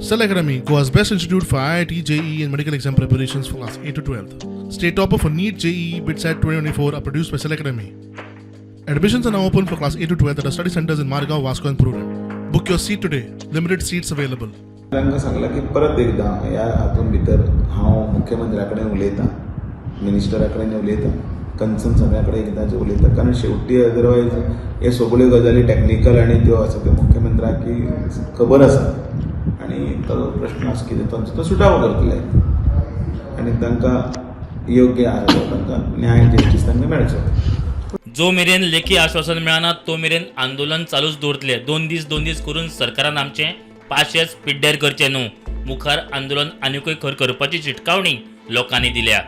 Cell Academy, Goa's best institute for IIT, JEE and medical exam preparations for class 8 to 12th. State topper for NEET, JEE, BITSAT 2024 are produced by Cell Academy. Admissions are now open for class 8 to 12th at our study centers in Margao, Vasco and Purun. Book your seat today. Limited seats available. तांकां सांगलां की परत एकदां ह्या हातून भितर हांव मुख्यमंत्र्या कडेन उलयतां, मिनिस्टरा कडेन उलयतां, कन्सर्न सगळ्या कडेन एकदांचें उलयतां, कारण शेवटी अदरवायज हे सगळ्यो गजाली टॅक्निकल आनी त्यो आसा त्यो मुख्यमंत्र्याक खबर आसा आनी तो प्रश्न आसा कितें तो सुटावो करतले आनी तांकां योग्य आसा तांकां न्याय जस्टीस तांकां मेळचो. जो मेरेन लेखी आश्वासन मेळना तो मेरेन आंदोलन चालूच दवरतले. दोन दीस करून सरकारान आमचे पाशेच पिड्ड्यार करचे न्हू. मुखार आंदोलन आनीकूय खर करपाची चिटकावणी लोकांनी दिल्या.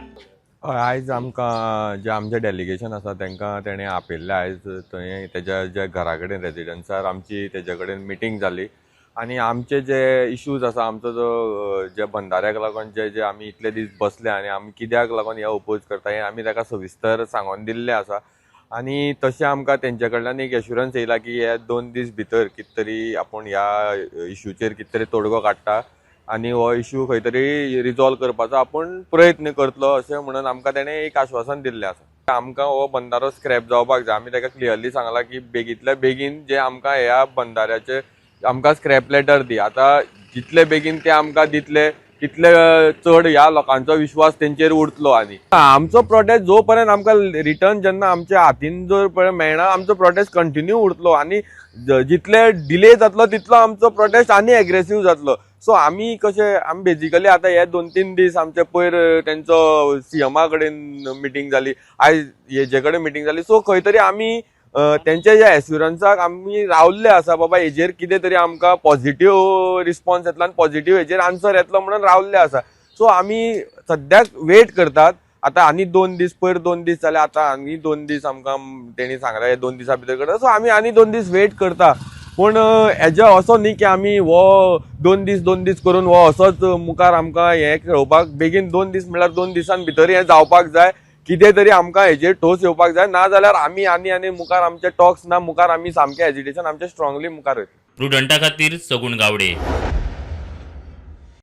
आयज आमकां जे आमचे डेलिगेशन आसा तांकां तेणें आपयल्लें. आयज थंय तेज्या ज्या घरा कडेन रेजिडन्सार आमची तेजे कडेन मिटींग जाली आनी आमचे जे इश्यूज आसा आमचो जो जे बंधाऱ्याक लागून जे आमी इतले दीस बसले आनी आमी कित्याक लागून हे ओपोज करता हें आमी ताका सविस्तर सांगून दिल्लें आसा. आनी तशें आमकां तेंचे कडल्यान एक एश्युरन्स येयला की हे 2 दीस भितर कितें तरी आपूण ह्या इश्यूचेर कितें तरी तोडगो काडटा आनी हो इश्यू खंय तरी रिजॉल्व करपाचो आपूण प्रयत्न करतलो अशें म्हणून आमकां तेणें एक आश्वासन दिल्लें आसा. आमकां हो बंधारो स्क्रॅप जावपाक जाय. आमी ताका क्लियरली सांगलां की बेगींतल्या बेगीन जे आमकां ह्या बंधाऱ्याचे आमकां स्क्रॅप लेटर दी. आतां जितले बेगीन ते आमकां दितले तितले चड ह्या लोकांचो विश्वास तेंचेर उरतलो. आनी आमचो प्रोटेस्ट जो पर्यंत आमकां रिटर्न जेन्ना आमच्या हातीन जो पर्यंत मेळना आमचो प्रोटेस्ट कंटिन्यू उरतलो आनी जितले डिले जातलो तितलो आमचो प्रोटेस्ट आनी एग्रेसीव जातलो. सो आमी बेजिकली आतां हे 2-3 दीस आमचे पयर तेंचो सीएमा कडेन मिटींग जाली, आयज हेजे कडेन मिटींग जाली. सो खंय तरी आमी तेंच्या ज्या एश्युरन्साक आमी रावल्ले आसा बाबा हेजेर कितें तरी आमकां पॉझिटिव्ह रिस्पॉन्स येतलो आनी पॉझिटिव्ह हेजेर आन्सर येतलो म्हणून रावल्ले आसा. सो आमी सद्याक वेट करतात. आतां आनी 2 दीस पयर 2 दीस जाले, आतां आनी 2 दीस आमकां तेणी सांगलें हे 2 दिसा भितर करता. सो आमी आनी 2 दीस वेट करता. पूण हेजे असो न्ही की आमी हो 2 दीस करून हो असोच मुखार आमकां हें खेळोवपाक बेगीन 2 दीस म्हळ्यार 2 दिसान भितर हें जावपाक जाय. कितें तरी आमकां हेजेर ठोस येवपाक जाय, नाजाल्यार आमी आनी मुखार आमचे टॉक्स ना, मुखार आमी सामकें एजिटेशन आमचें स्ट्रॉंगली मुखार वयतले. प्रुडंटा खातीर सगूण गावडे.